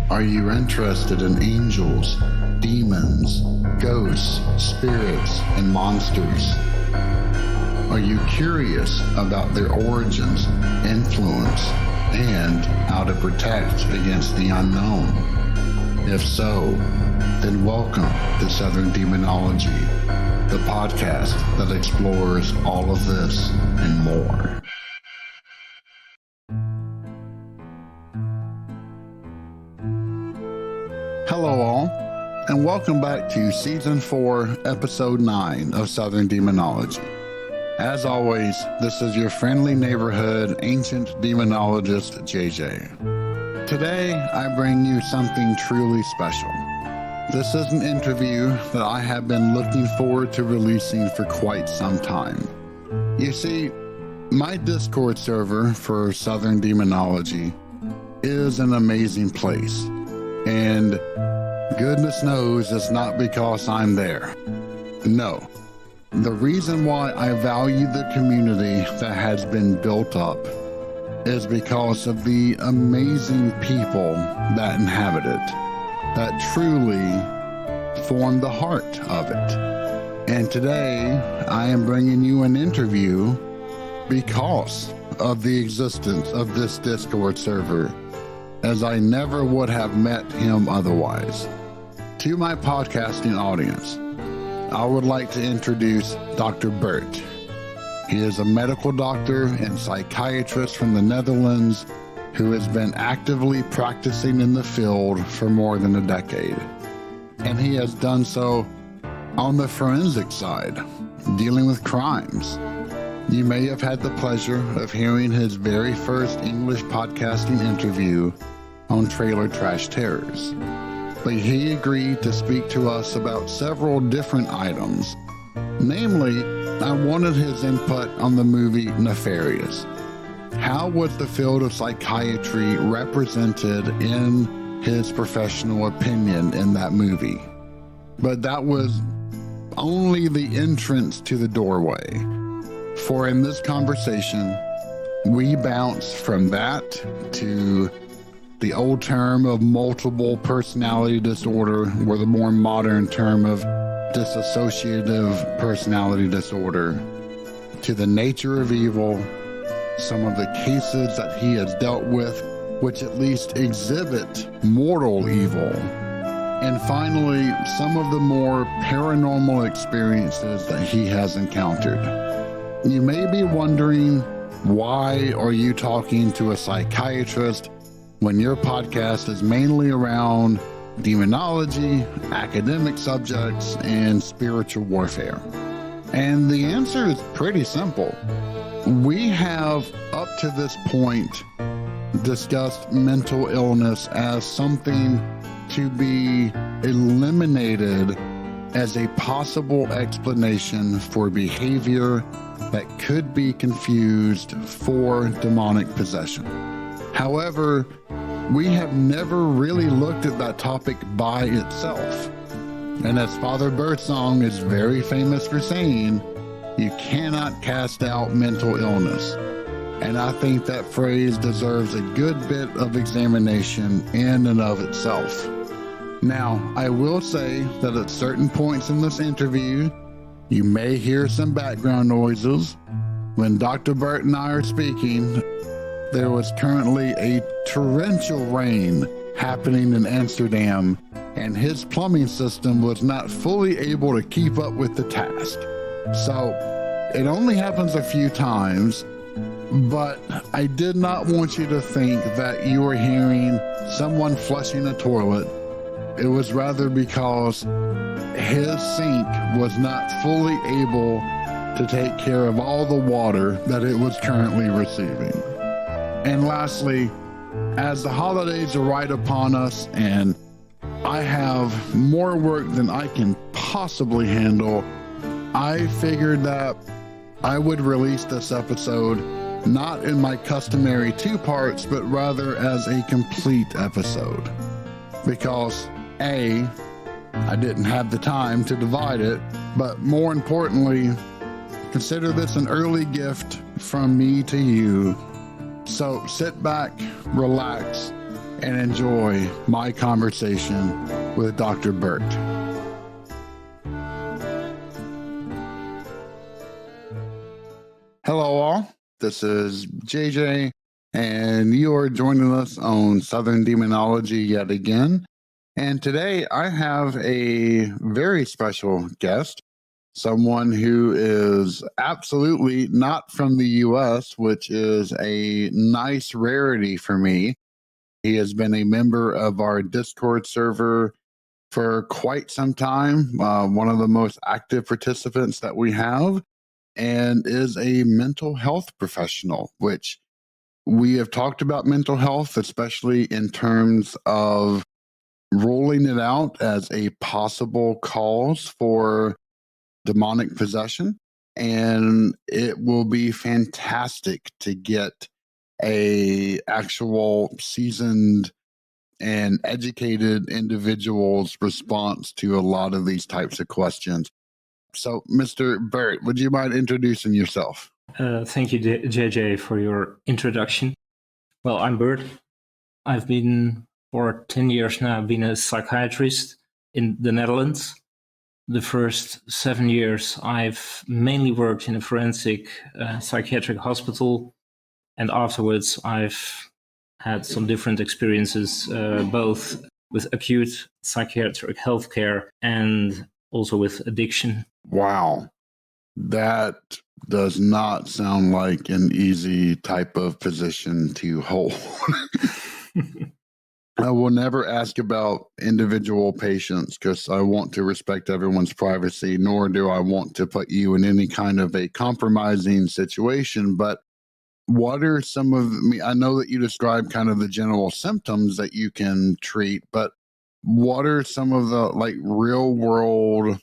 Are you interested in angels, demons, ghosts, spirits, and monsters? Are you curious about their origins, influence, and how to protect against the unknown? If so, then welcome to Southern Demonology, the podcast that explores all of this and more. Hello all, and welcome back to Season 4, Episode 9 of Southern Demonology. As always, this is your friendly neighborhood ancient demonologist, JJ. Today, I bring you something truly special. This is an interview that I have been looking forward to releasing for quite some time. You see, my Discord server for Southern Demonology is an amazing place. And goodness knows it's not because I'm there. No. The reason why I value the community that has been built up is because of the amazing people that inhabit it, that truly form the heart of it. And today, I am bringing you an interview because of the existence of this Discord server, as I never would have met him otherwise. To my podcasting audience, I would like to introduce Dr. Bert. He is a medical doctor and psychiatrist from the Netherlands who has been actively practicing in the field for more than a decade. And he has done so on the forensic side, dealing with crimes. You may have had the pleasure of hearing his very first English podcasting interview on Trailer Trash Terrors. But he agreed to speak to us about several different items. Namely, I wanted his input on the movie Nefarious. How was the field of psychiatry represented in his professional opinion in that movie? But that was only the entrance to the doorway. For in this conversation, we bounce from that to the old term of multiple personality disorder, or the more modern term of dissociative personality disorder, to the nature of evil, some of the cases that he has dealt with, which at least exhibit mortal evil, and finally, some of the more paranormal experiences that he has encountered. You may be wondering, why are you talking to a psychiatrist when your podcast is mainly around demonology, academic subjects, and spiritual warfare? And the answer is pretty simple. We have, up to this point, discussed mental illness as something to be eliminated as a possible explanation for behavior that could be confused for demonic possession. However, we have never really looked at that topic by itself. And as Father Birdsong is very famous for saying, you cannot cast out mental illness. And I think that phrase deserves a good bit of examination in and of itself. Now, I will say that at certain points in this interview, you may hear some background noises. When Dr. Bert and I are speaking, there was currently a torrential rain happening in Amsterdam, and his plumbing system was not fully able to keep up with the task. So it only happens a few times, but I did not want you to think that you were hearing someone flushing a toilet. It was rather because his sink was not fully able to take care of all the water that it was currently receiving. And lastly, as the holidays are right upon us and I have more work than I can possibly handle, I figured that I would release this episode not in my customary 2 parts, but rather as a complete episode. Because A, I didn't have the time to divide it, but more importantly, consider this an early gift from me to you. So sit back, relax, and enjoy my conversation with Dr. Bert. Hello, all. This is JJ, and you are joining us on Southern Demonology yet again. And today I have a very special guest, someone who is absolutely not from the U.S., which is a nice rarity for me. He has been a member of our Discord server for quite some time, one of the most active participants that we have, and is a mental health professional, which we have talked about mental health, especially in terms of rolling it out as a possible cause for demonic possession. And it will be fantastic to get a actual seasoned and educated individual's response to a lot of these types of questions. So, Mr. Bert, would you mind introducing yourself? Thank you, JJ, for your introduction. Well, I'm Bert. I've been, for 10 years now, been a psychiatrist in the Netherlands. The first 7 years, I've mainly worked in a forensic psychiatric hospital. And afterwards, I've had some different experiences, both with acute psychiatric healthcare and also with addiction. Wow. That does not sound like an easy type of position to hold. I will never ask about individual patients because I want to respect everyone's privacy, nor do I want to put you in any kind of a compromising situation. But what are some of I know that you described kind of the general symptoms that you can treat, but what are some of the real world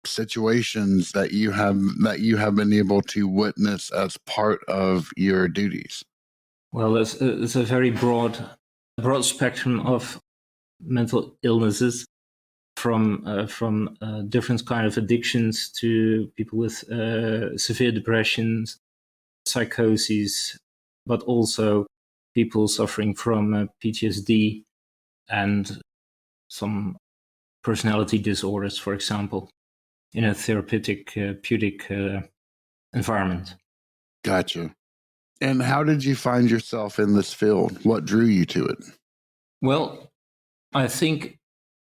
situations that you have been able to witness as part of your duties? Well, it's a very broad spectrum of mental illnesses, from different kind of addictions to people with severe depressions, psychoses, but also people suffering from PTSD and some personality disorders, for example, in a therapeutic environment. Gotcha. And how did you find yourself in this field? What drew you to it? Well, I think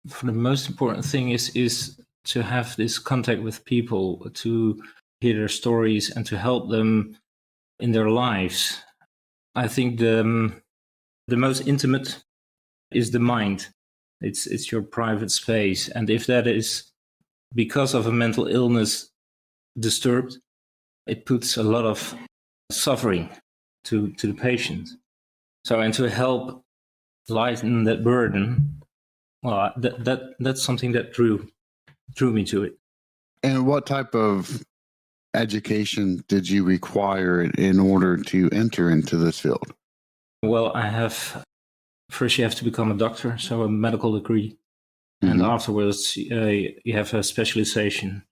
for the most important thing is to have this contact with people, to hear their stories and to help them in their lives. I think the most intimate is the mind. It's your private space. And if that is because of a mental illness disturbed, it puts a lot of suffering to the patient. So, and to help lighten that burden, well, that's something that drew me to it. And what type of education did you require in order to enter into this field? Well, first you have to become a doctor, so a medical degree. Mm-hmm. And afterwards you have a specialization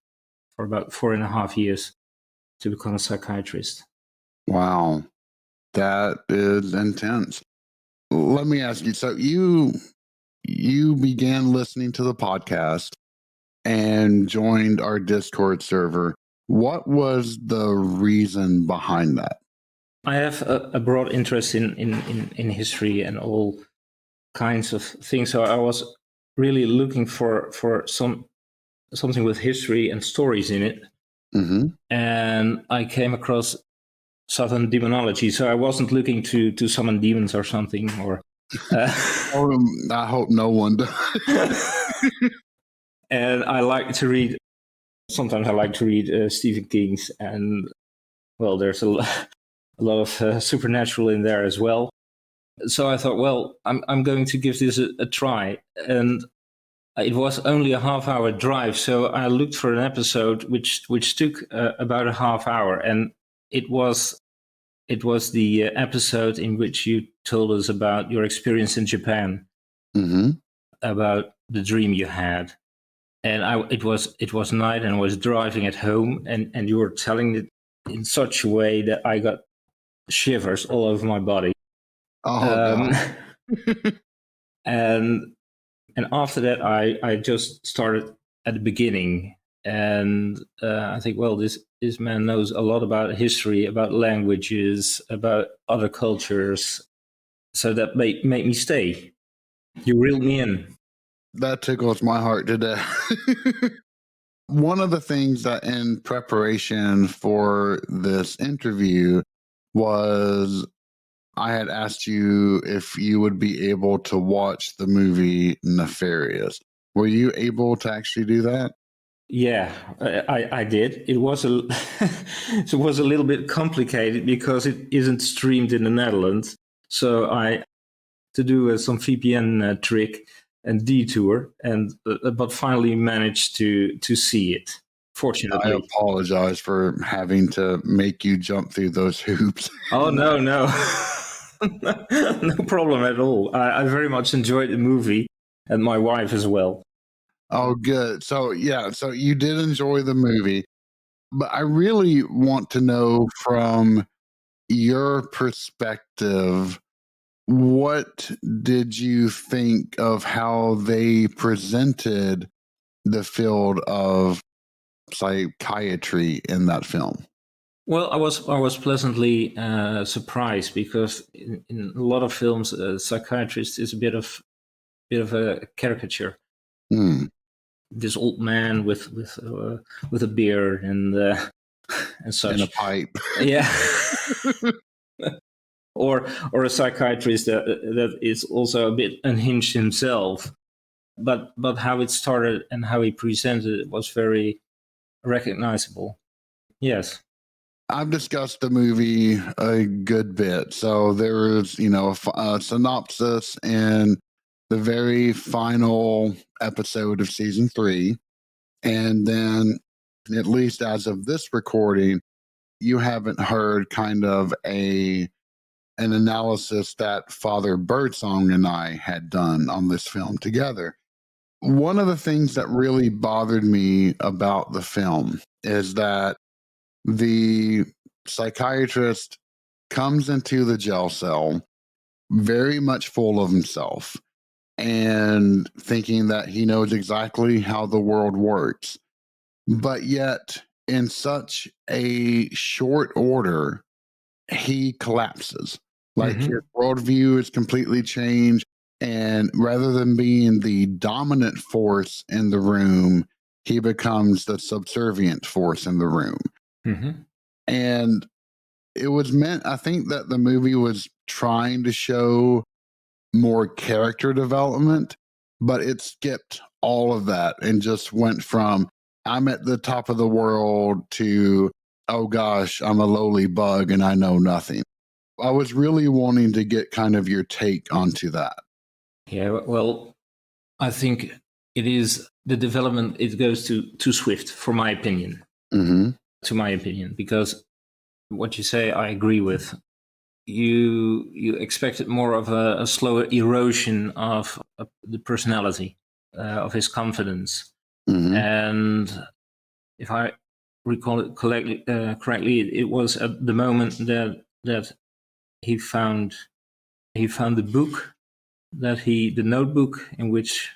for about 4.5 years to become a psychiatrist. Wow, that is intense. Let me ask you, so you began listening to the podcast and joined our Discord server. What was the reason behind that? I have a broad interest in history and all kinds of things. So I was really looking for something with history and stories in it. Mm-hmm. And I came across Southern Demonology. So I wasn't looking to summon demons or something. Or I hope no one does. And I like to read. Sometimes I like to read Stephen King's, and well, there's a lot of supernatural in there as well. So I thought, well, I'm going to give this a try, and it was only a half-hour drive. So I looked for an episode which took about a half hour, and it was the episode in which you told us about your experience in Japan, mm-hmm. about the dream you had. And it was night, and I was driving at home, and you were telling it in such a way that I got shivers all over my body. Oh, and after that, I just started at the beginning, and I think, well, this man knows a lot about history, about languages, about other cultures, so that made me stay. You reeled me in. That tickles my heart to death. One of the things that in preparation for this interview was I had asked you if you would be able to watch the movie Nefarious. Were you able to actually do that? Yeah, I did. It was it was a little bit complicated because it isn't streamed in the Netherlands. So I to do some VPN trick and detour, and but finally managed to see it. I Fortunately. apologize for having to make you jump through those hoops. Oh no, no, no problem at all. I very much enjoyed the movie, and my wife as well. Oh, good. So, yeah, so you did enjoy the movie, but I really want to know from your perspective, what did you think of how they presented the field of psychiatry in that film? Well, I was pleasantly surprised because in a lot of films, a psychiatrist is a bit of a caricature. Hmm. This old man with a beard and such, And a pipe. yeah. or a psychiatrist that is also a bit unhinged himself. But how it started and how he presented it was very recognizable. Yes. I've discussed the movie a good bit. So there is, a synopsis in the very final episode of season 3. And then, at least as of this recording, you haven't heard kind of an analysis that Father Birdsong and I had done on this film together. One of the things that really bothered me about the film is that the psychiatrist comes into the jail cell very much full of himself and thinking that he knows exactly how the world works. But yet, in such a short order, he collapses. Like his worldview is completely changed. And rather than being the dominant force in the room, he becomes the subservient force in the room. And it was meant, I think that the movie was trying to show more character development, but it skipped all of that and just went from I'm at the top of the world to, oh gosh, I'm a lowly bug and I know nothing. I was really wanting to get kind of your take onto that. Yeah, well, I think it is the development, it goes too swift, for my opinion. To my opinion, because what you say, I agree with. You expected more of a slower erosion of the personality, of his confidence. And if I recall it correctly, it was at the moment that he found the book, the notebook in which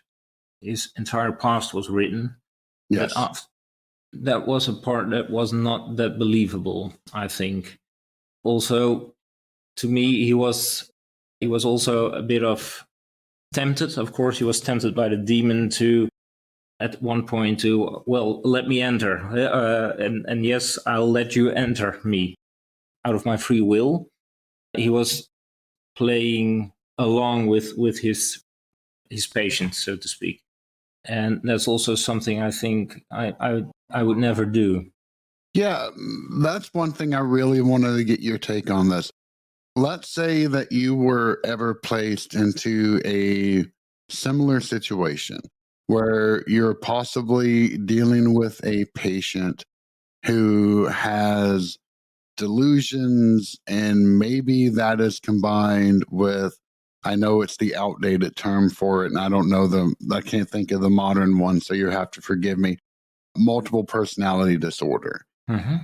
his entire past was written. Yes. That was a part that was not that believable, I think. Also, to me, he was also a bit of tempted. Of course, he was tempted by the demon to, at one point, to, well, let me enter, and yes, I'll let you enter me out of my free will. He was playing along with his patience, so to speak, and that's also something I think I would never do. Yeah, that's one thing I really wanted to get your take on this. Let's say that you were ever placed into a similar situation where you're possibly dealing with a patient who has delusions, and maybe that is combined with, I know it's the outdated term for it, and I don't know I can't think of the modern one, so you have to forgive me, multiple personality disorder.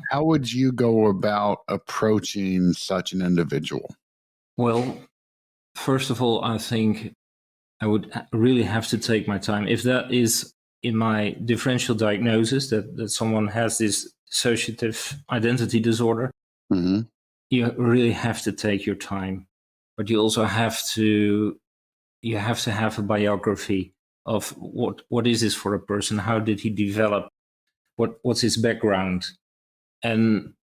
How would you go about approaching such an individual? Well, First of all, I think I would really have to take my time. If that is in my differential diagnosis, that someone has this dissociative identity disorder, Mm-hmm. you really have to take your time. But you also have to have a biography of what is this for a person? How did he develop? What's his background? And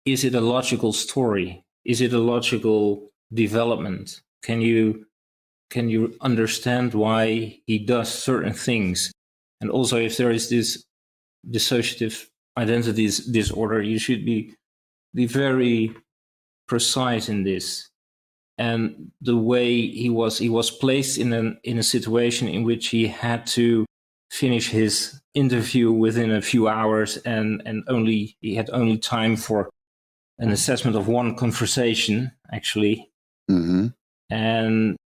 is it a logical story? Is it a logical development? Can you understand why he does certain things? And also, if there is this dissociative identity disorder, you should be very precise in this. And the way he was placed in a situation in which he had to finish his interview within a few hours, and he had only time for an assessment of one conversation, actually. Mm-hmm. And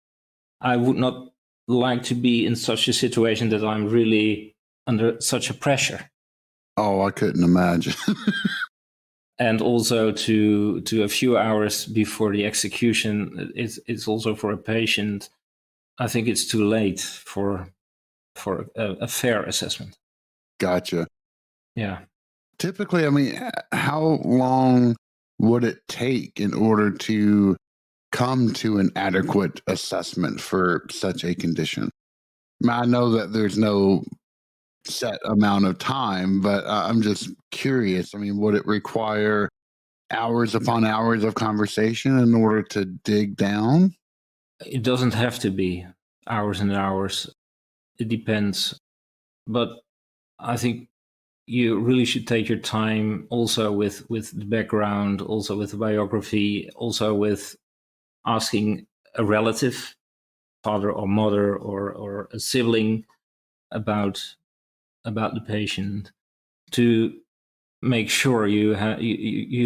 I would not like to be in such a situation that I'm really under such a pressure. Oh, I couldn't imagine. And also to a few hours before the execution, it's also for a patient. I think it's too late for a fair assessment. Gotcha. Yeah. Typically, I mean, how long would it take in order to come to an adequate assessment for such a condition? I know that there's no set amount of time, but I'm just curious. I mean, would it require hours upon hours of conversation in order to dig down? It doesn't have to be hours and hours. It depends. But I think you really should take your time also with the background, also with the biography, also with asking a relative, father or mother or a sibling about the patient, to make sure you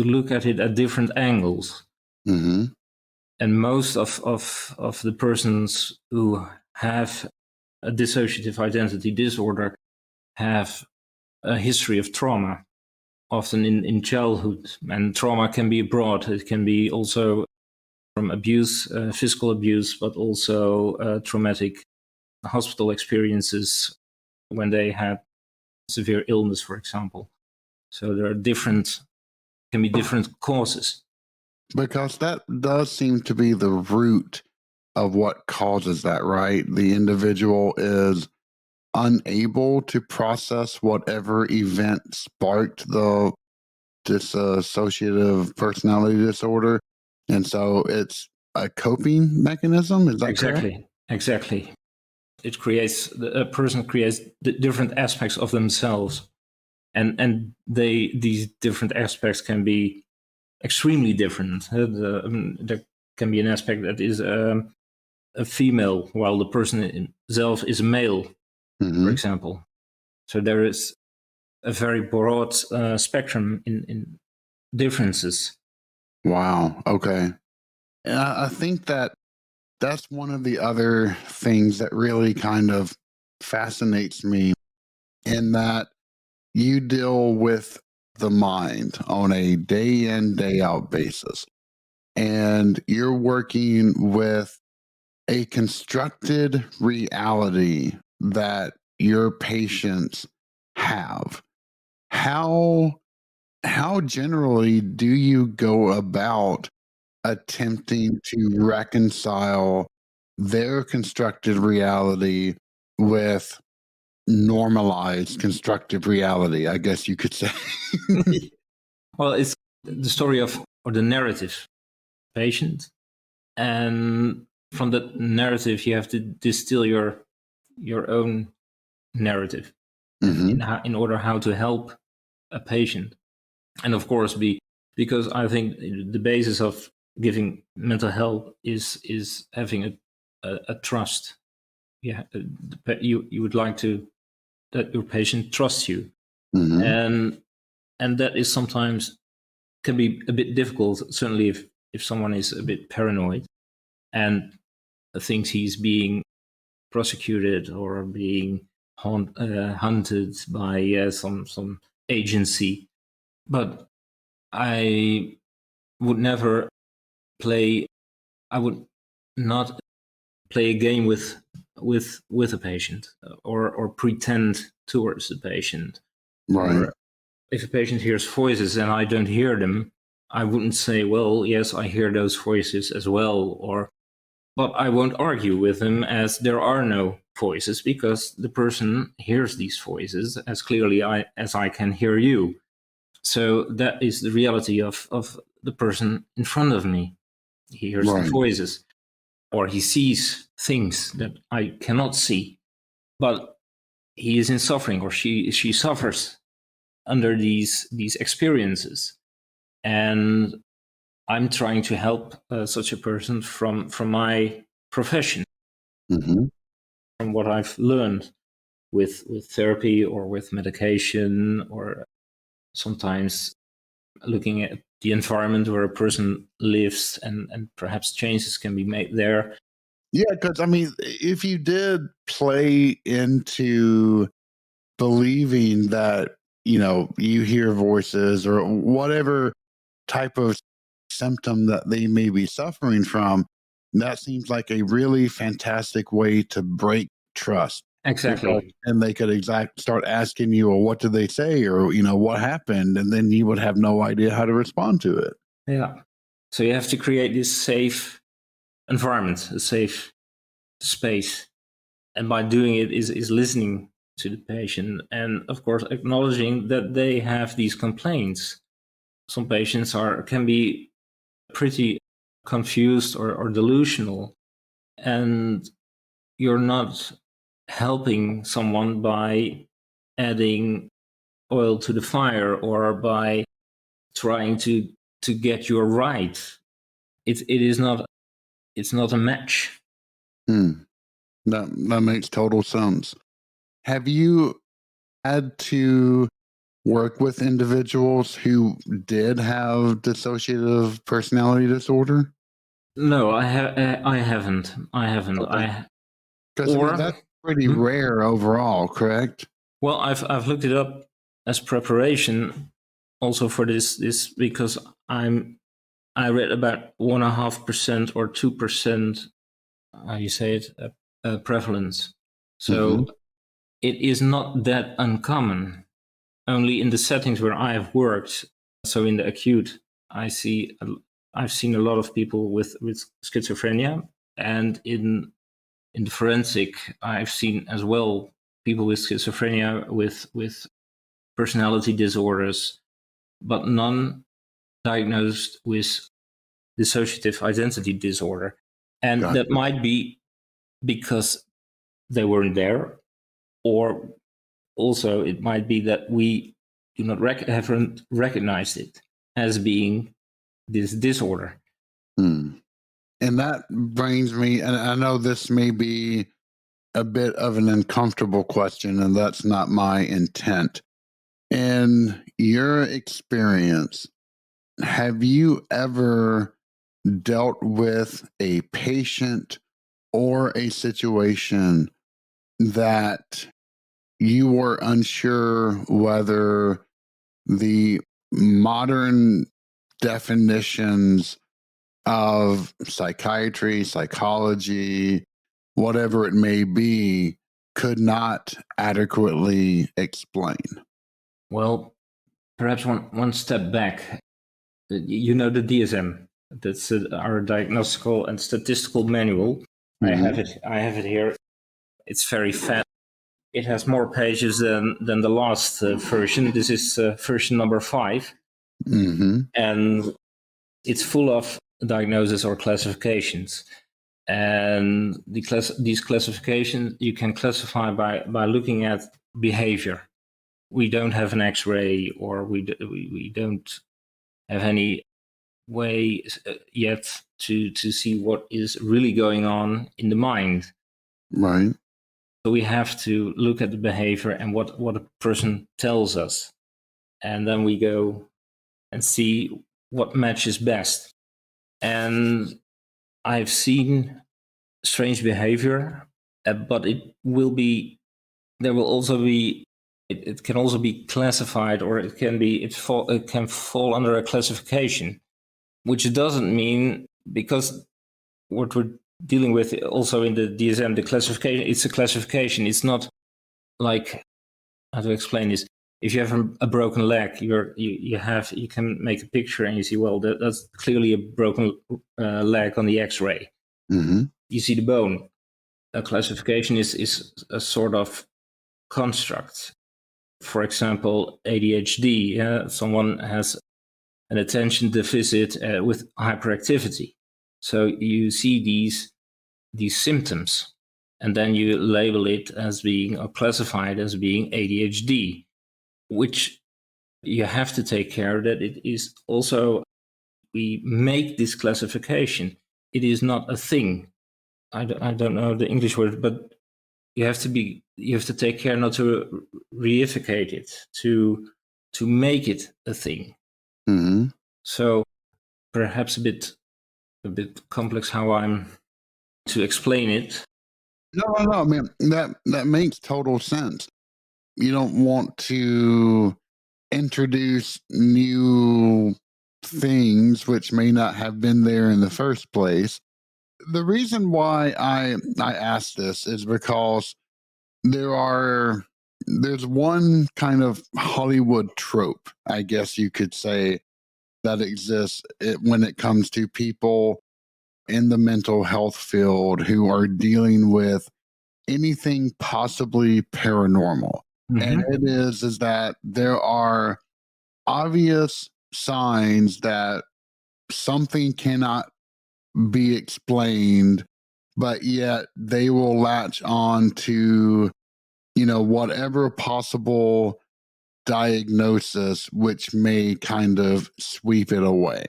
look at it at different angles. Mm-hmm. And most of the persons who have a dissociative identity disorder have a history of trauma, often in childhood. And trauma can be broad. It can be also from abuse, physical abuse, but also traumatic hospital experiences when they had severe illness, for example. So there are can be different causes. Because that does seem to be the root of what causes that, right? The individual is unable to process whatever event sparked the dissociative personality disorder. And so it's a coping mechanism. Is that correct? Exactly. A person creates the different aspects of themselves. And these different aspects can be extremely different. There can be an aspect that is a female, while the person himself is a male, for example. So there is a very broad spectrum in differences. Wow. Okay. And I think that that's one of the other things that really kind of fascinates me, in that you deal with the mind on a day in, day out basis. And you're working with a constructed reality that your patients have. How generally do you go about attempting to reconcile their constructed reality with normalized constructive reality, I guess you could say? Well, it's the story of, or the narrative patient, and from that narrative you have to distill your own narrative in order how to help a patient. And of course, because I think the basis of giving mental health is having a trust. Yeah, you would like to that your patient trusts you, and that is sometimes can be a bit difficult. Certainly, if someone is a bit paranoid and thinks he's being prosecuted or being hunted by some agency. But I would never I would not play a game with a patient, or pretend towards the patient. Right. Or if a patient hears voices and I don't hear them, I wouldn't say, well, yes, I hear those voices as well, but I won't argue with them as there are no voices, because the person hears these voices as clearly as I can hear you. So that is the reality of the person in front of me. He hears the voices, or he sees things that I cannot see, but he is in suffering, or she suffers under these experiences, and I'm trying to help such a person from my profession, from what I've learned with therapy or with medication, or sometimes looking at the environment where a person lives, and perhaps changes can be made there. Yeah, because I mean, if you did play into believing that, you hear voices or whatever type of symptom that they may be suffering from, that seems like a really fantastic way to break trust. Exactly. And they could start asking you, well, what did they say? Or, what happened? And then you would have no idea how to respond to it. Yeah. So you have to create this safe environment, a safe space. And by doing it is listening to the patient, and of course acknowledging that they have these complaints. Some patients can be pretty confused or delusional, and you're not helping someone by adding oil to the fire or by trying to get you right. It is not, it's not a match. That makes total sense. Have you had to work with individuals who did have dissociative personality disorder? No, I haven't. Okay. Because that's pretty rare overall, correct? Well, I've looked it up as preparation also for this because I read about 1.5% or 2%, how you say it, prevalence. So it is not that uncommon. Only in the settings where I have worked, so in the acute, I've seen a lot of people with schizophrenia, and in the forensic, I've seen as well people with schizophrenia, with personality disorders, but none diagnosed with dissociative identity disorder. And that might be because they weren't there, or also it might be that we do not haven't recognized it as being this disorder. And that brings me, and I know this may be a bit of an uncomfortable question, and that's not my intent. In your experience, have you ever dealt with a patient or a situation that you were unsure whether the modern definitions of psychiatry, psychology, whatever it may be, could not adequately explain? Well, perhaps one step back. You know the DSM. That's our diagnostical and statistical manual. I have it here. It's very fat. It has more pages than the last version. This is version number 5. And it's full of diagnoses or classifications. And these classifications you can classify by looking at behavior. We don't have an X-ray, or we don't have any way yet to see what is really going on in the mind. Right. So we have to look at the behavior and what a person tells us. And then we go and see what matches best. And I've seen strange behavior, but there will also be, it can also be classified, or it can fall under a classification, which doesn't mean, because what we're dealing with also in the DSM, the classification. It's a classification. It's not like, how to explain this. If you have a broken leg, you can make a picture and you see, well, that's clearly a broken leg on the X-ray. Mm-hmm. You see the bone. A classification is a sort of construct. For example, ADHD. Someone has an attention deficit with hyperactivity. So you see these symptoms, and then you label it as being, or classify it as being ADHD, which you have to take care that it is also, we make this classification. It is not a thing. I don't know the English word, but you have to take care not to reificate it, to make it a thing. Mm-hmm. So perhaps a bit complex how I'm to explain it. No. I mean, that makes total sense. You don't want to introduce new things which may not have been there in the first place. The reason why I asked this is because there's one kind of Hollywood trope, I guess you could say, that exists when it comes to people in the mental health field who are dealing with anything possibly paranormal. Mm-hmm. And it is that there are obvious signs that something cannot be explained, but yet they will latch on to, whatever possible diagnosis which may kind of sweep it away.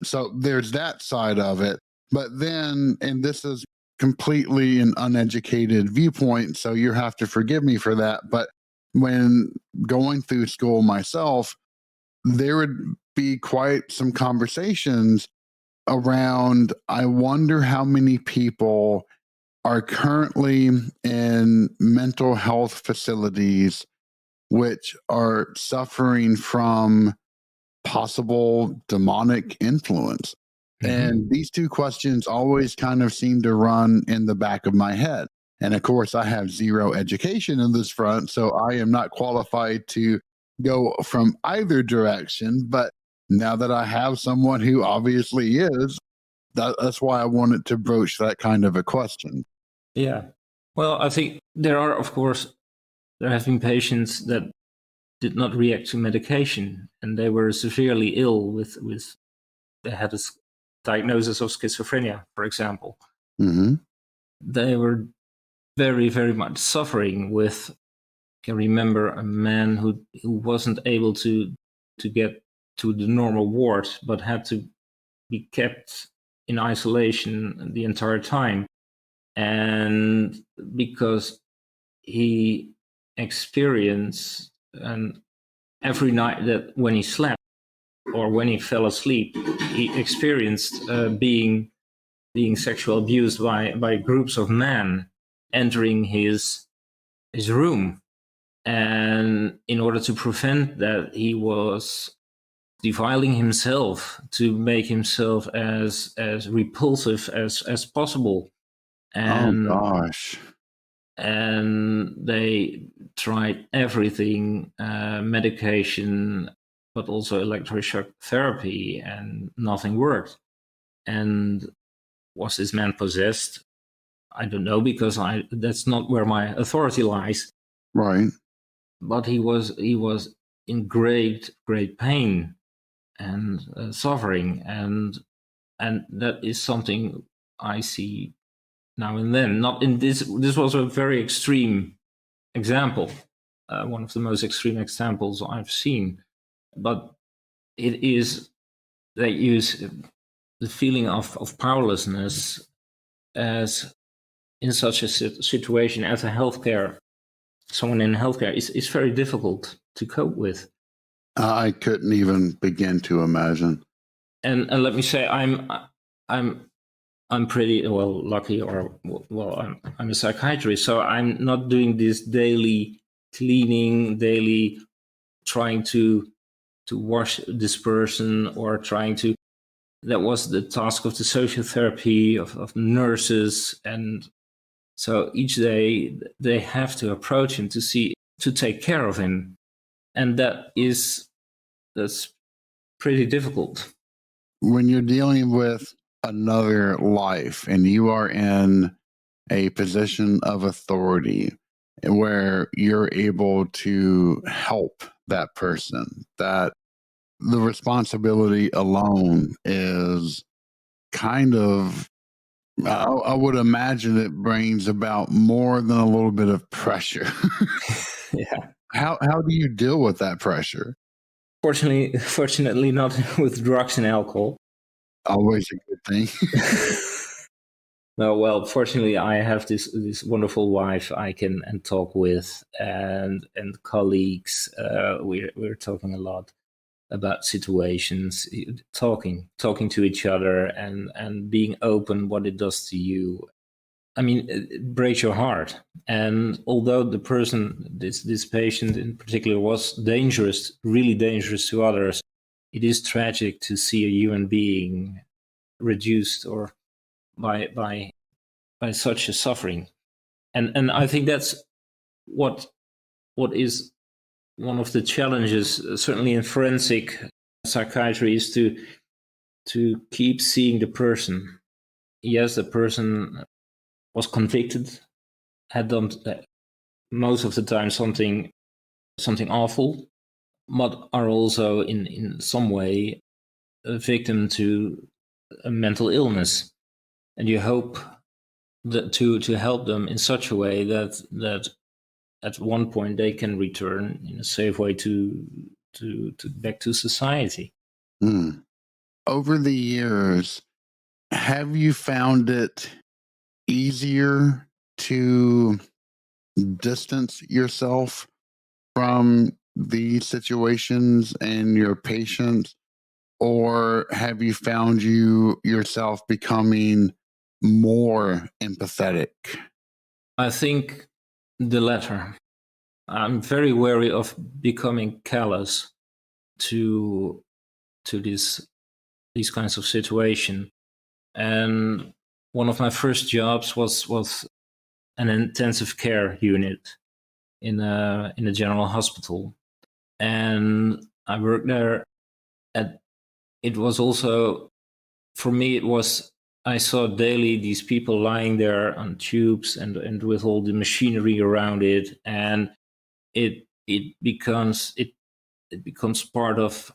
So there's that side of it. But then, and this is completely an uneducated viewpoint, so you have to forgive me for that. But when going through school myself, there would be quite some conversations around, I wonder how many people are currently in mental health facilities which are suffering from possible demonic influence. Mm-hmm. And these two questions always kind of seem to run in the back of my head. And of course, I have zero education in this front, so I am not qualified to go from either direction. But now that I have someone who obviously is, that's why I wanted to broach that kind of a question. Yeah. Well, I think there have been patients that did not react to medication, and they were severely ill with they had a diagnosis of schizophrenia, for example. Mm-hmm. They were very, very much suffering with. I can remember a man who wasn't able to get to the normal ward, but had to be kept in isolation the entire time. And because he experienced, and every night that when he slept or when he fell asleep, he experienced being sexual abused by groups of men entering his room. And in order to prevent that, he was defiling himself to make himself as repulsive as possible. And, oh gosh. And they tried everything, medication, but also electroshock therapy, and nothing worked. And was this man possessed? I don't know, because that's not where my authority lies. Right. But he was in great pain and suffering, and that is something I see now and then. Not in this was a very extreme example, one of the most extreme examples I've seen, but it is, they use the feeling of powerlessness as, in such a situation as someone in healthcare is very difficult to cope with. I couldn't even begin to imagine. And let me say, I'm pretty lucky, or I'm a psychiatrist, so I'm not doing this daily cleaning, daily trying to wash this person, or trying to that was the task of the social therapy, of nurses. And so each day they have to approach him to take care of him. And that's pretty difficult. When you're dealing with another life and you are in a position of authority where you're able to help that person, that the responsibility alone is kind of, I would imagine it brings about more than a little bit of pressure. Yeah. How do you deal with that pressure? Fortunately, not with drugs and alcohol. Always a good thing. No, well, fortunately, I have this wonderful wife I can talk with, and colleagues. We're talking a lot about situations, talking to each other, and being open what it does to you. I mean, it breaks your heart. And although the person, this patient in particular, was dangerous, really dangerous to others, it is tragic to see a human being reduced or by such a suffering. And I think that's what is one of the challenges, certainly in forensic psychiatry, is to keep seeing the person. Yes, the person was convicted, had done most of the time something awful, but are also in some way a victim to a mental illness, and you hope that to help them in such a way that at one point they can return in a safe way to back to society. Over the years, have you found it easier to distance yourself from these situations and your patients, or have you found yourself becoming more empathetic? I think the latter. I'm very wary of becoming callous to these kinds of situation. And one of my first jobs was an intensive care unit in a general hospital, and I worked there. It was also, for me, it was, I saw daily these people lying there on tubes and with all the machinery around it, and it becomes part of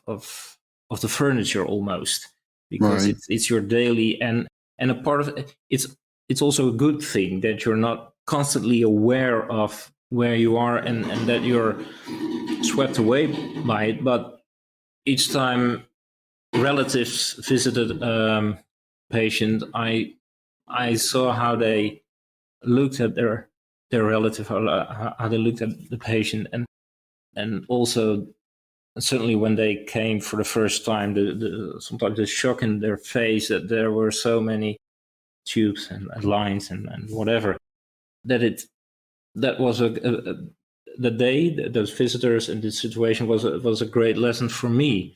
the furniture almost, because Right. it's your daily, and a part of it. It's also a good thing that you're not constantly aware of where you are, and that you're swept away by it. But each time relatives visited patient, I saw how they looked at their relative, how they looked at the patient, and also certainly when they came for the first time, sometimes the shock in their face that there were so many tubes and lines and whatever, that was the day, those visitors and this situation was a great lesson for me,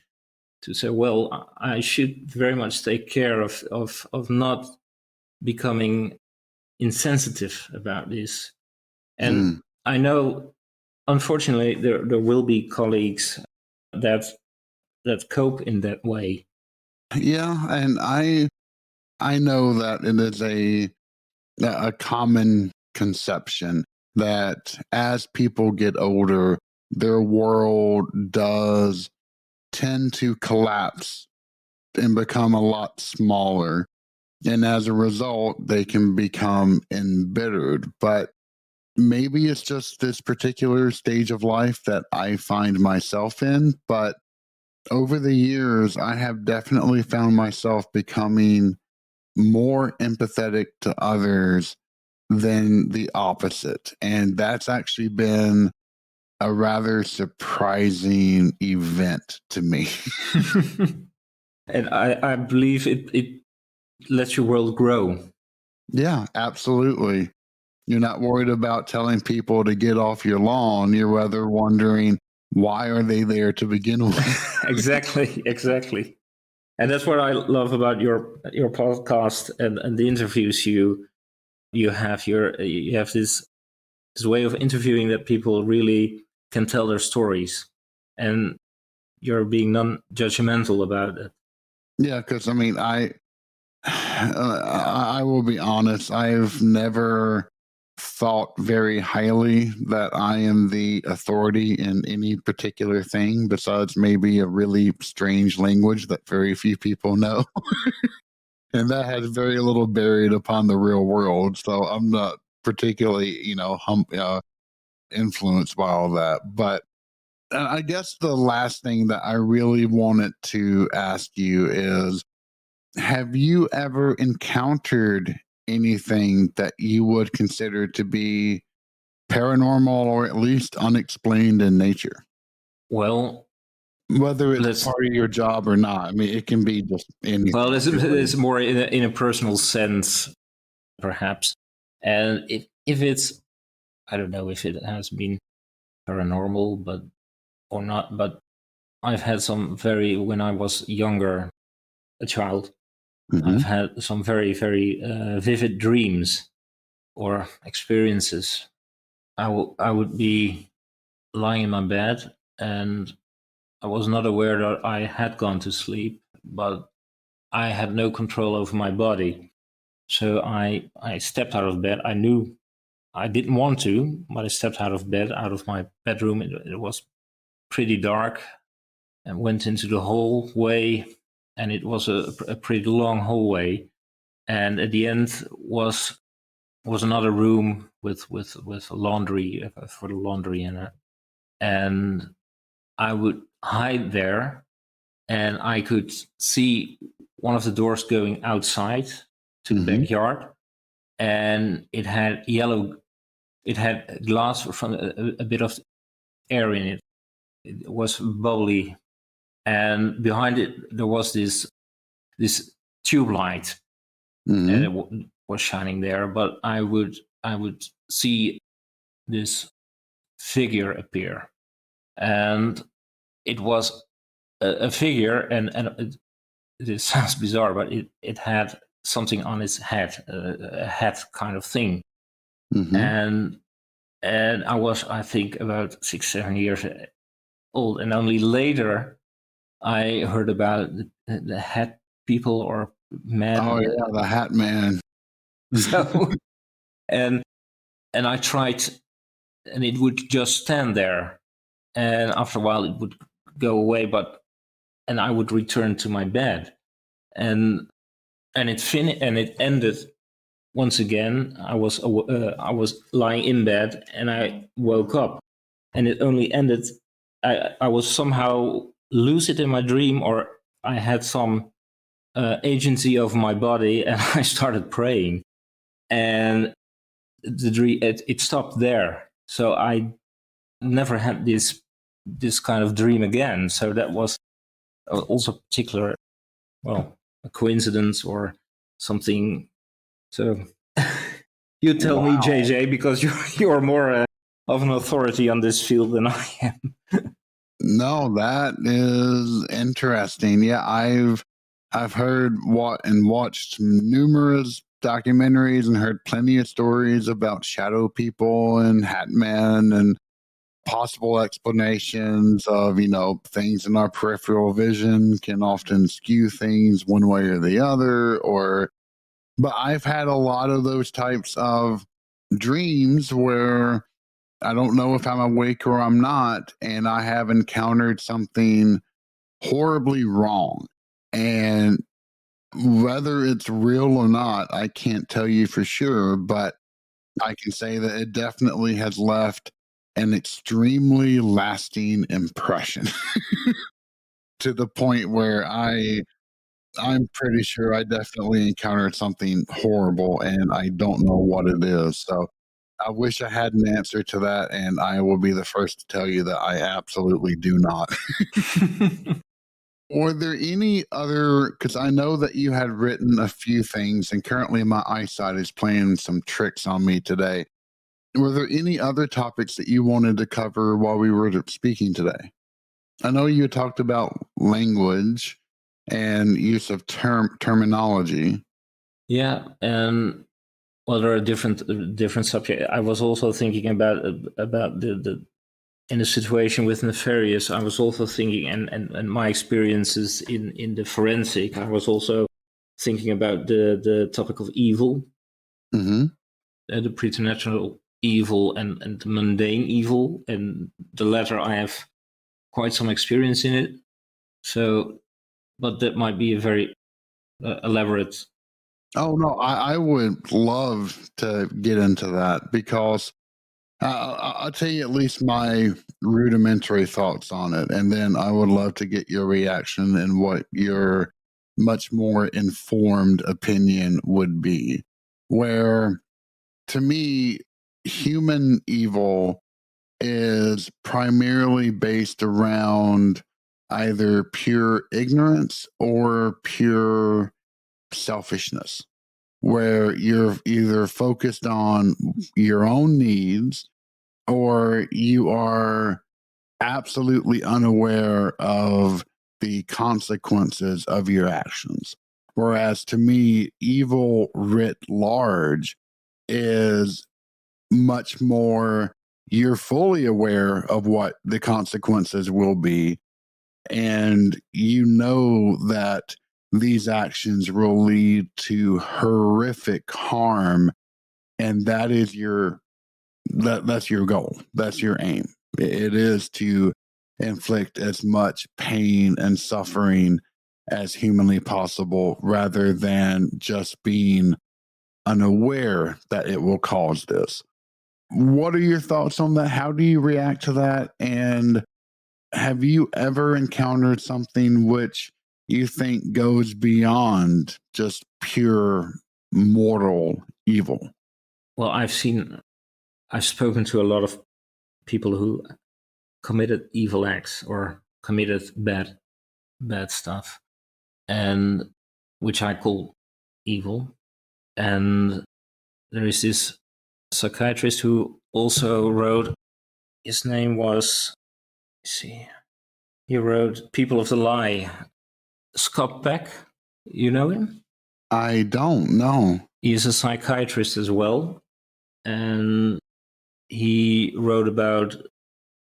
to say, well, I should very much take care of not becoming insensitive about this. And I know, unfortunately, there will be colleagues that cope in that way. Yeah, and I know that it is a common conception that as people get older, their world does tend to collapse and become a lot smaller. And as a result, they can become embittered. But maybe it's just this particular stage of life that I find myself in. But over the years, I have definitely found myself becoming more empathetic to others than the opposite. And that's actually been a rather surprising event to me. And I believe it lets your world grow. Yeah, absolutely. You're not worried about telling people to get off your lawn. You're rather wondering, why are they there to begin with? Exactly. And that's what I love about your podcast and the interviews you have. You have this way of interviewing that people really can tell their stories, and you're being non-judgmental about it. Yeah, because I mean, I will be honest. I've never thought very highly that I am the authority in any particular thing, besides maybe a really strange language that very few people know. And that has very little bearing upon the real world. So I'm not particularly, influenced by all that. But I guess the last thing that I really wanted to ask you is, have you ever encountered anything that you would consider to be paranormal or at least unexplained in nature? Well, whether it's part of your job or not. I mean, it can be just anything. Well, there's more in a personal sense, perhaps. And if it's, I don't know if it has been paranormal, but or not. But I've had some when I was younger, a child, I've had some very, very vivid dreams or experiences. I would be lying in my bed, and I was not aware that I had gone to sleep, but I had no control over my body. So I stepped out of bed. I knew I didn't want to, but I stepped out of bed, out of my bedroom. It was pretty dark, and went into the hallway, and it was a pretty long hallway. And at the end was another room with laundry for the laundry in it. And I would hide there, and I could see one of the doors going outside to the backyard, and it had glass from a bit of air in it. It was bubbly, and behind it there was this tube light, and it was shining there. But I would see this figure appear, and it was a figure, and it sounds bizarre, but it had something on its head, a hat kind of thing. And I was, I think, about 6-7 years old, and only later I heard about the hat people or men. Oh yeah, the hat man. So, and I tried, and it would just stand there, and after a while it would go away, and I would return to my bed, and it ended once again. I was lying in bed, and I woke up, and it only ended. I was somehow lucid in my dream, or I had some agency of my body, and I started praying, and the dream it stopped there. So I never had this kind of dream again. So that was also particular, well, a coincidence or something. So you tell me, JJ, because you're more of an authority on this field than I am. No, that is interesting. Yeah, I've heard and watched numerous documentaries and heard plenty of stories about shadow people and hat men and possible explanations of, things in our peripheral vision can often skew things one way or the other. But I've had a lot of those types of dreams where I don't know if I'm awake or I'm not, and I have encountered something horribly wrong. And whether it's real or not, I can't tell you for sure, but I can say that it definitely has left an extremely lasting impression to the point where I'm pretty sure I definitely encountered something horrible, and I don't know what it is. So I wish I had an answer to that, and I will be the first to tell you that I absolutely do not. Were there any other, because I know that you had written a few things, and currently my eyesight is playing some tricks on me today. Were there any other topics that you wanted to cover while we were speaking today? I know you talked about language. and use of terminology. Yeah, and well, there are different subjects. I was also thinking about the in the situation with Nefarious. I was also thinking, and my experiences in the forensic. I was also thinking about the topic of evil, Mm-hmm. The preternatural evil and the mundane evil, and the latter I have quite some experience in it. So, but that might be a very elaborate. Oh no, I would love to get into that because I'll tell you at least my rudimentary thoughts on it, and then I would love to get your reaction and what your much more informed opinion would be. Where to me, human evil is primarily based around either pure ignorance or pure selfishness, where you're either focused on your own needs or you are absolutely unaware of the consequences of your actions. Whereas to me, evil writ large is much more, you're fully aware of what the consequences will be. And you know that these actions will lead to horrific harm. And that is that's your goal. That's your aim. It is to inflict as much pain and suffering as humanly possible rather than just being unaware that it will cause this. What are your thoughts on that? How do you react to that? And have you ever encountered something which you think goes beyond just pure mortal evil? Well, I've spoken to a lot of people who committed evil acts or committed bad stuff, and which I call evil. And there is this psychiatrist who also wrote. His name was. Let's see. He wrote "People of the Lie." Scott Peck. You know him? I don't know. He is a psychiatrist as well, and he wrote about.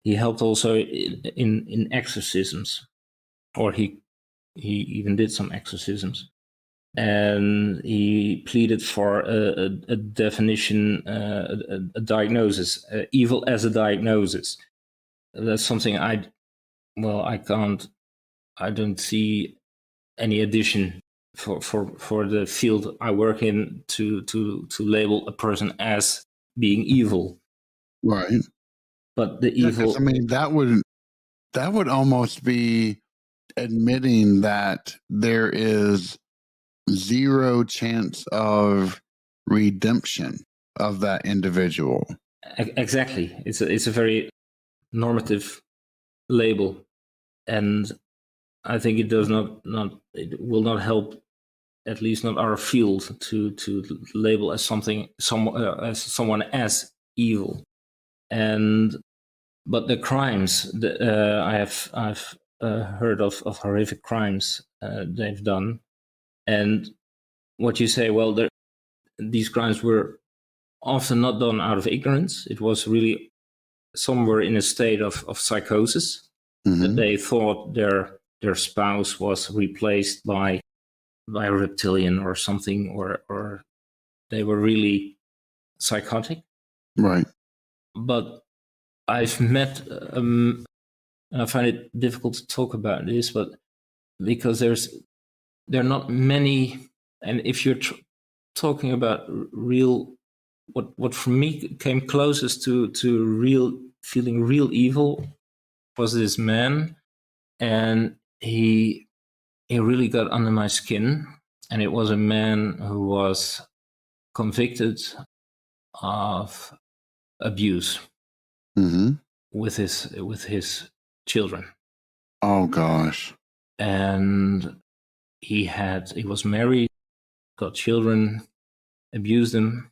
He helped also in exorcisms, or he even did some exorcisms, and he pleaded for a definition, a diagnosis, evil as a diagnosis. That's something I don't see any addition for the field I work in to label a person as being evil. Right. But the Yeah, because evil, I mean that would almost be admitting that there is zero chance of redemption of that individual. exactly, it's a very normative label, and I think it does not it will not help, at least not our field, to label as as someone as evil. And but the crimes I've heard of horrific crimes they've done, and what you say, well, these crimes were often not done out of ignorance. It was really somewhere in a state of psychosis, that they thought their spouse was replaced by a reptilian or something, or they were really psychotic. Right. But I've met, and I find it difficult to talk about this, but because there are not many, and if you're talking about real, what for me came closest to real feeling real evil was this man, and he really got under my skin, and it was a man who was convicted of abuse with his children. Oh gosh. And he was married, got children, abused them,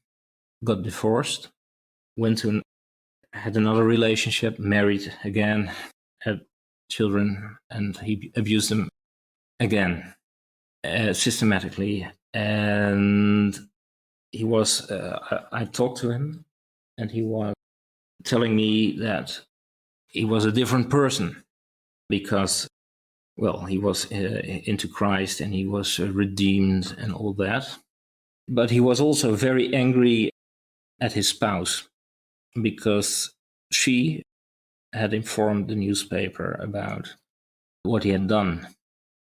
got divorced, had another relationship, married again, had children, and he abused them again, systematically. And he was, I talked to him, and he was telling me that he was a different person because, well, he was into Christ and he was redeemed and all that. But he was also very angry at his spouse because she had informed the newspaper about what he had done.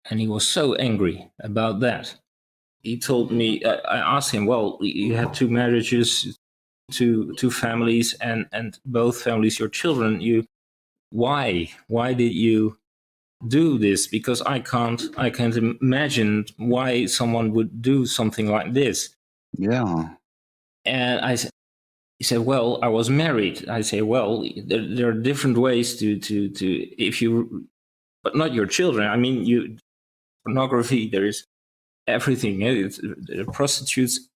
And he was so angry about that. He told me, I asked him, well, you had two marriages, two families, and both families, your children. Why did you do this? Because I can't imagine why someone would do something like this. Yeah. And he said, well, I was married. I say, well, there are different ways to if you, but not your children. I mean, pornography, there is everything. Prostitutes,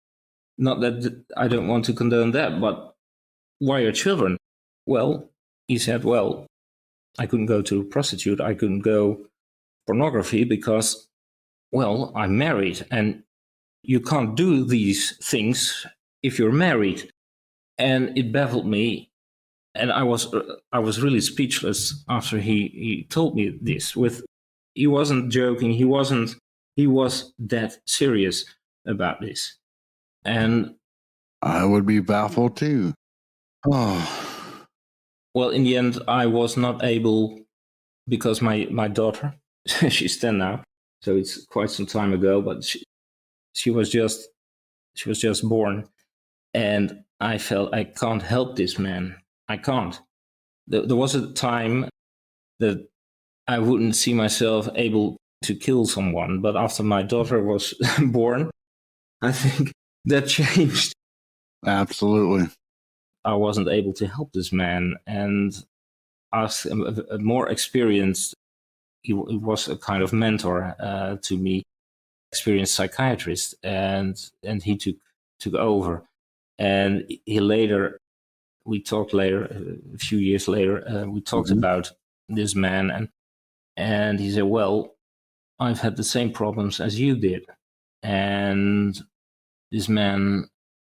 not that I don't want to condone that, but why your children? Well, he said, well, I couldn't go to a prostitute. I couldn't go pornography because, well, I'm married and you can't do these things if you're married. And it baffled me. And I was really speechless after he told me this. He wasn't joking. He was that serious about this. And I would be baffled too. Oh. well, in the end, I was not able, because my daughter, she's 10 now, so it's quite some time ago, but she was just born, and I felt I can't help this man. I can't. There was a time that I wouldn't see myself able to kill someone, but after my daughter was born, I think that changed. Absolutely. I wasn't able to help this man, and asked a more experienced. He was a kind of mentor to me, experienced psychiatrist, and he took over. And he later, we talked later, a few years later, we talked about this man, and he said, well, I've had the same problems as you did, and this man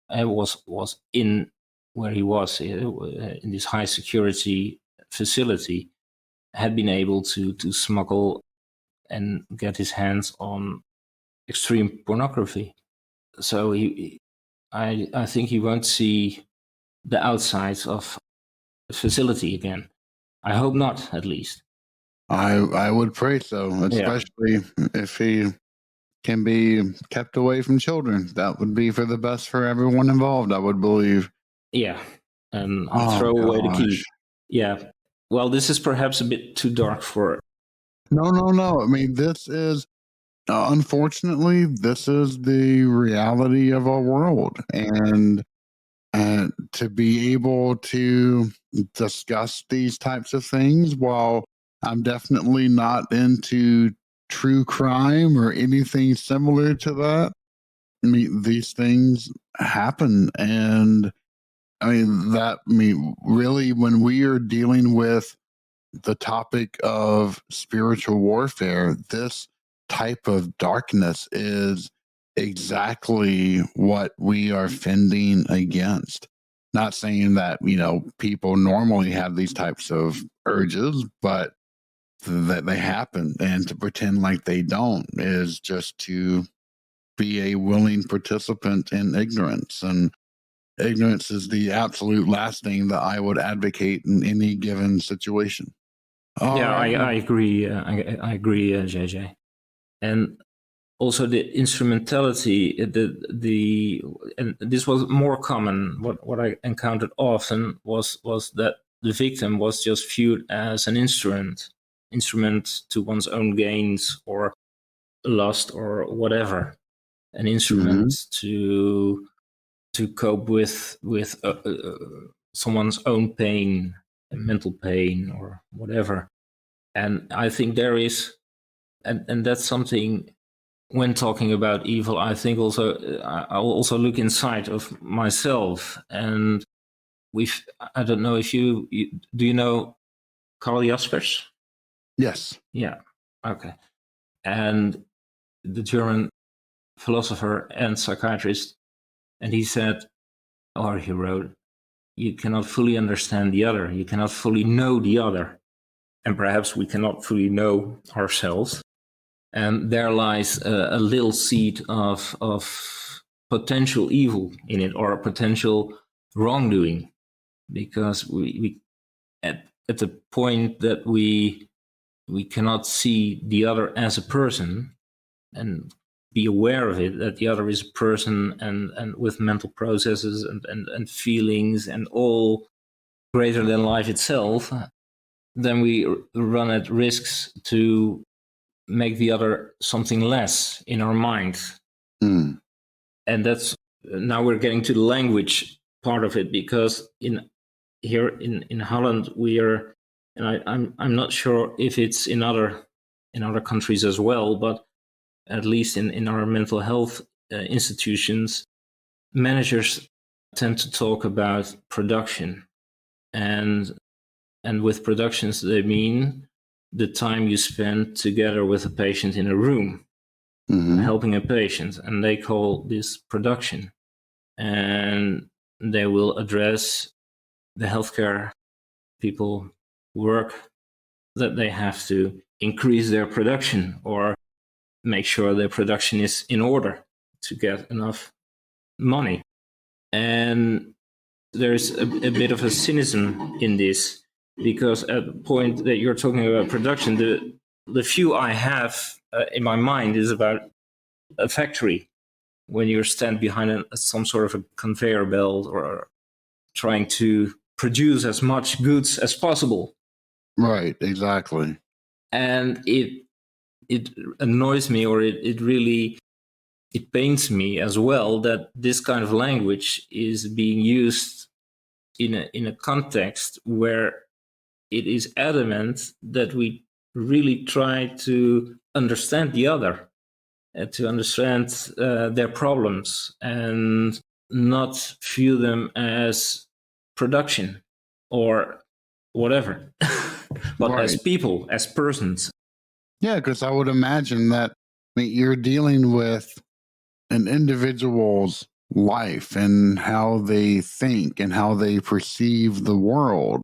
was in where he was in this high security facility, had been able to smuggle and get his hands on extreme pornography. So I think he won't see the outsides of the facility again. I hope not, at least. I would pray so, especially if he can be kept away from children. That would be for the best for everyone involved, I would believe. Yeah, and throw away the key. Yeah. Well, this is perhaps a bit too dark for. No. I mean, this is unfortunately this is the reality of our world, and to be able to discuss these types of things, while I'm definitely not into true crime or anything similar to that. I mean, these things happen, and really, when we are dealing with the topic of spiritual warfare, this type of darkness is exactly what we are fending against. Not saying that, people normally have these types of urges, but that they happen. And to pretend like they don't is just to be a willing participant in ignorance. And ignorance is the absolute last thing that I would advocate in any given situation. I agree. I agree, JJ. And also the instrumentality, and this was more common. What I encountered often was that the victim was just viewed as an instrument to one's own gains or lust or whatever, an instrument to cope with someone's own pain, mental pain or whatever. And I think there is, and that's something. When talking about evil, I think also I'll also look inside of myself, and I don't know if do you know Carl Jaspers? Yes. Yeah. Okay. and the German philosopher and psychiatrist, and he said, or he wrote, you cannot fully understand the other, you cannot fully know the other, and perhaps we cannot fully know ourselves. And there lies a little seed of potential evil in it, or a potential wrongdoing, because we at the point that we cannot see the other as a person and be aware of it, that the other is a person and with mental processes and feelings and all greater than life itself, then we run at risks to make the other something less in our mind. Mm. And that's, now we're getting to the language part of it, because here in Holland we are, and I'm not sure if it's in other countries as well, but at least in our mental health institutions, managers tend to talk about production, and with productions they mean the time you spend together with a patient in a room, helping a patient, and they call this production. And they will address the healthcare people work that they have to increase their production or make sure their production is in order to get enough money. And there's a bit of a cynicism in this, because at the point that you're talking about production, the view I have in my mind is about a factory, when you stand behind some sort of a conveyor belt or trying to produce as much goods as possible. Right, exactly. And it annoys me, or it really, it pains me as well, that this kind of language is being used in a context where it is adamant that we really try to understand the other, to understand their problems, and not view them as production or whatever, but Right. as people, as persons. Yeah, because I would imagine that, I mean, you're dealing with an individual's life and how they think and how they perceive the world.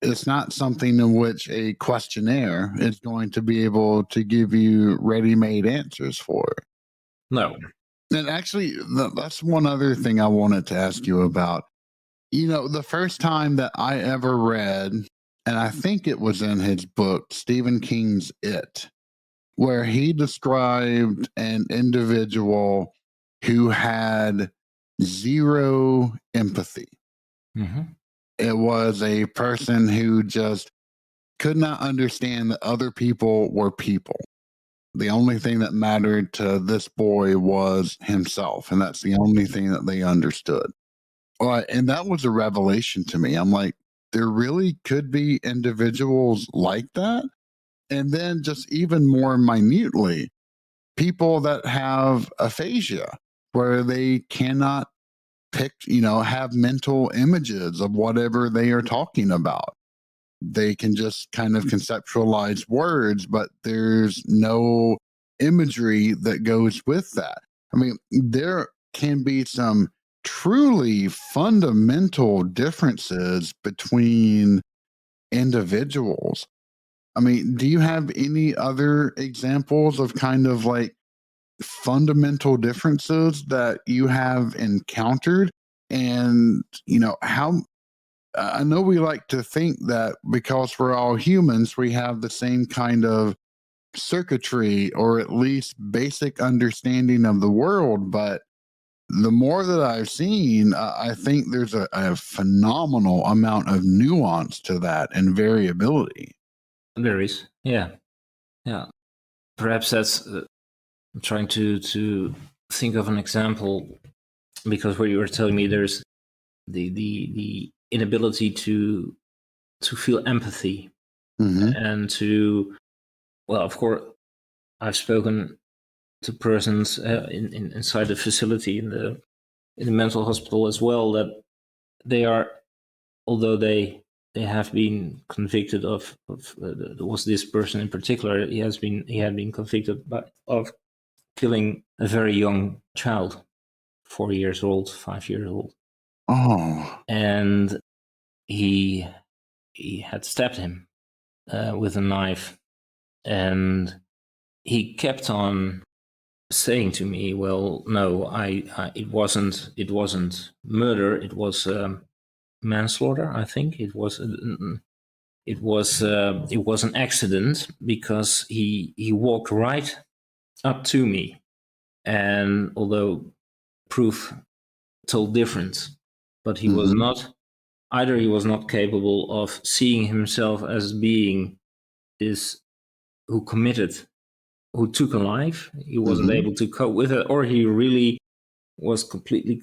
It's not something in which a questionnaire is going to be able to give you ready-made answers for. No. And actually, that's one other thing I wanted to ask you about. You know, the first time that I ever read, and I think it was in his book, Stephen King's It, where he described an individual who had zero empathy. It was a person who just could not understand that other people were people. The only thing that mattered to this boy was himself, and that's the only thing that they understood. And that was a revelation to me. I'm like, there really could be individuals like that. And then just even more minutely, people that have aphasia, where they cannot have mental images of whatever they are talking about. They can just kind of conceptualize words, but there's no imagery that goes with that. I mean, there can be some truly fundamental differences between individuals. I mean, do you have any other examples of kind of like fundamental differences that you have encountered? And, how I know we like to think that because we're all humans, we have the same kind of circuitry or at least basic understanding of the world. But the more that I've seen, I think there's a phenomenal amount of nuance to that and variability. There is, yeah. Perhaps that's I'm trying to think of an example, because what you were telling me, there's the inability to feel empathy, and to, well, of course, I've spoken to persons inside the facility in the mental hospital as well, that they are, although they they have been convicted of was this person in particular. He had been convicted of killing a very young child, 4 years old, 5 years old. Oh. And he had stabbed him with a knife, and he kept on saying to me, "Well, no, it wasn't murder. It was manslaughter. I think it was an accident because he walked right up to me, and although proof told different, but he was not." Either he was not capable of seeing himself as being this who took a life. He wasn't able to cope with it, or he really was completely,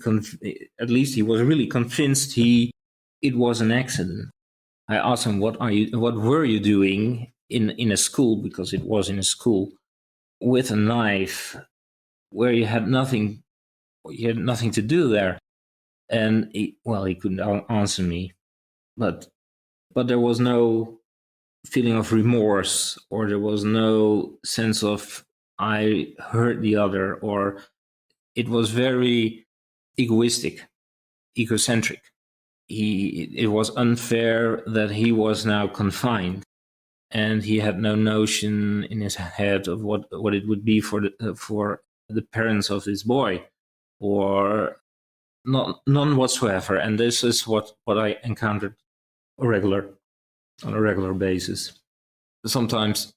at least he was really convinced it was an accident. I asked him, what were you doing in a school, because it was in a school, with a knife where you had nothing to do there? And he couldn't answer me, but there was no feeling of remorse, or there was no sense of I hurt the other, or it was very egocentric. It was unfair that he was now confined, and he had no notion in his head of what it would be for the parents of this boy, or none whatsoever. And this is what I encountered on a regular basis. Sometimes,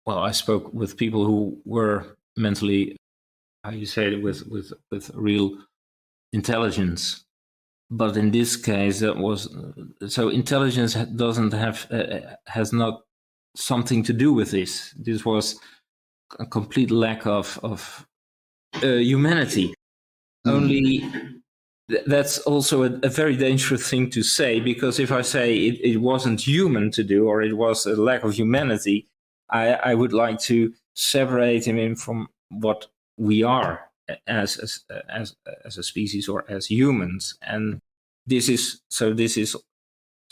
I spoke with people who were mentally, how you say it, with real intelligence. But in this case, that was so intelligence has not something to do with this. This was a complete lack of humanity. Only that's also a very dangerous thing to say, because if I say it wasn't human to do, or it was a lack of humanity, I would like to separate him from what we are as a species, or as humans. And this is so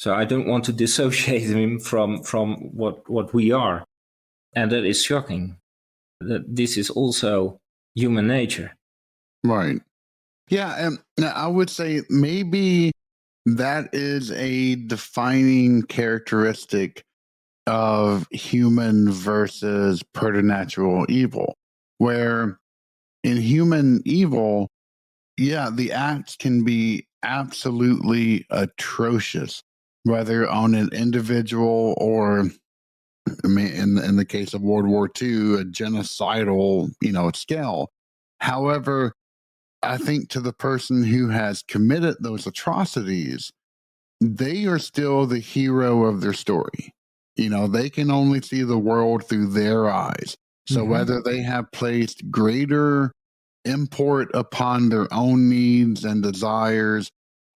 I don't want to dissociate him from what we are. And that is shocking, that this is also human nature. Right. Yeah, and I would say maybe that is a defining characteristic of human versus preternatural evil, where in human evil, yeah, the acts can be absolutely atrocious, whether on an individual or, I mean, in the case of World War II, a genocidal, scale. However, I think to the person who has committed those atrocities, they are still the hero of their story. They can only see the world through their eyes. So whether they have placed greater import upon their own needs and desires,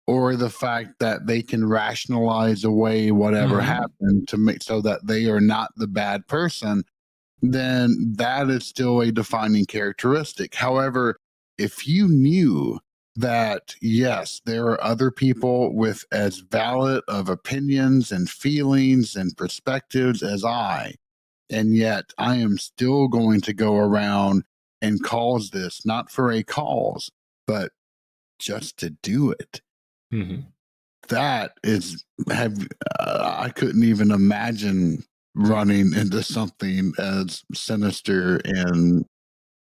or the fact that they can rationalize away whatever happened to make so that they are not the bad person, then that is still a defining characteristic. However, if you knew that, yes, there are other people with as valid of opinions and feelings and perspectives as I, and yet I am still going to go around and cause this, not for a cause, but just to do it. That is, I couldn't even imagine running into something as sinister and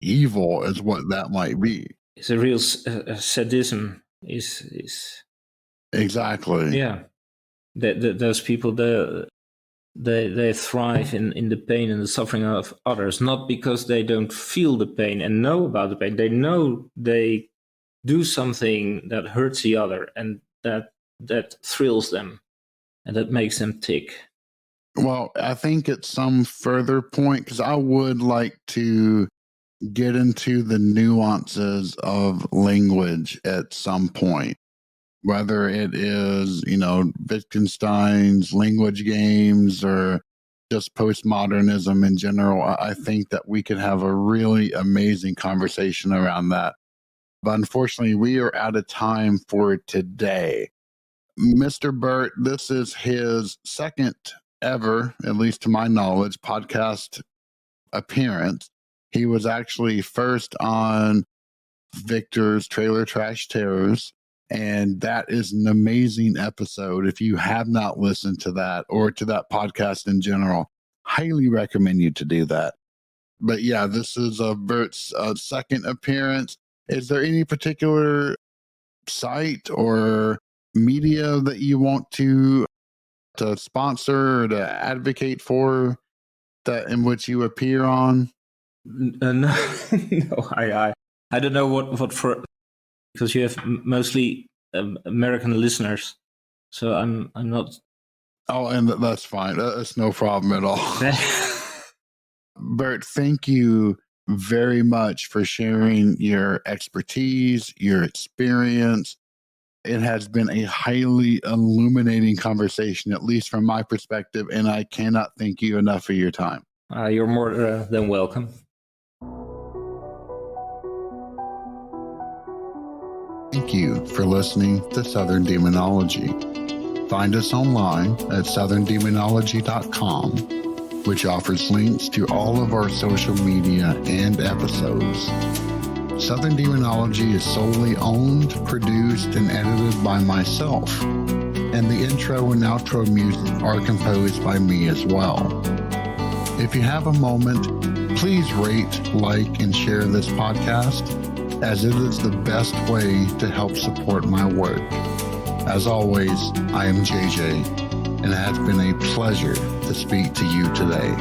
evil as what that might be. It's a real sadism. Is exactly. Yeah, those people, they thrive in the pain and the suffering of others, not because they don't feel the pain and know about the pain. They know they do something that hurts the other, and that thrills them, and that makes them tick. Well, I think at some further point, because I would like to get into the nuances of language at some point, whether it is, Wittgenstein's language games or just postmodernism in general. I think that we could have a really amazing conversation around that. But unfortunately, we are out of time for today. Mr. Bert, this is his second ever, at least to my knowledge, podcast appearance. He was actually first on Victor's Trailer Trash Terrors, and that is an amazing episode. If you have not listened to that or to that podcast in general, highly recommend you to do that. But yeah, this is Bert's second appearance. Is there any particular site or media that you want to sponsor or to advocate for that in which you appear on? No, no, I don't know what for, because you have mostly American listeners, so I'm not. Oh, and that's fine. That's no problem at all. Bert, thank you very much for sharing your expertise, your experience. It has been a highly illuminating conversation, at least from my perspective, and I cannot thank you enough for your time. You're more than welcome. Thank you for listening to Southern Demonology. Find us online at southerndemonology.com, which offers links to all of our social media and episodes. Southern Demonology is solely owned, produced, and edited by myself, and the intro and outro music are composed by me as well. If you have a moment, please rate, like, and share this podcast, as it is the best way to help support my work. As always, I am JJ, and it has been a pleasure to speak to you today.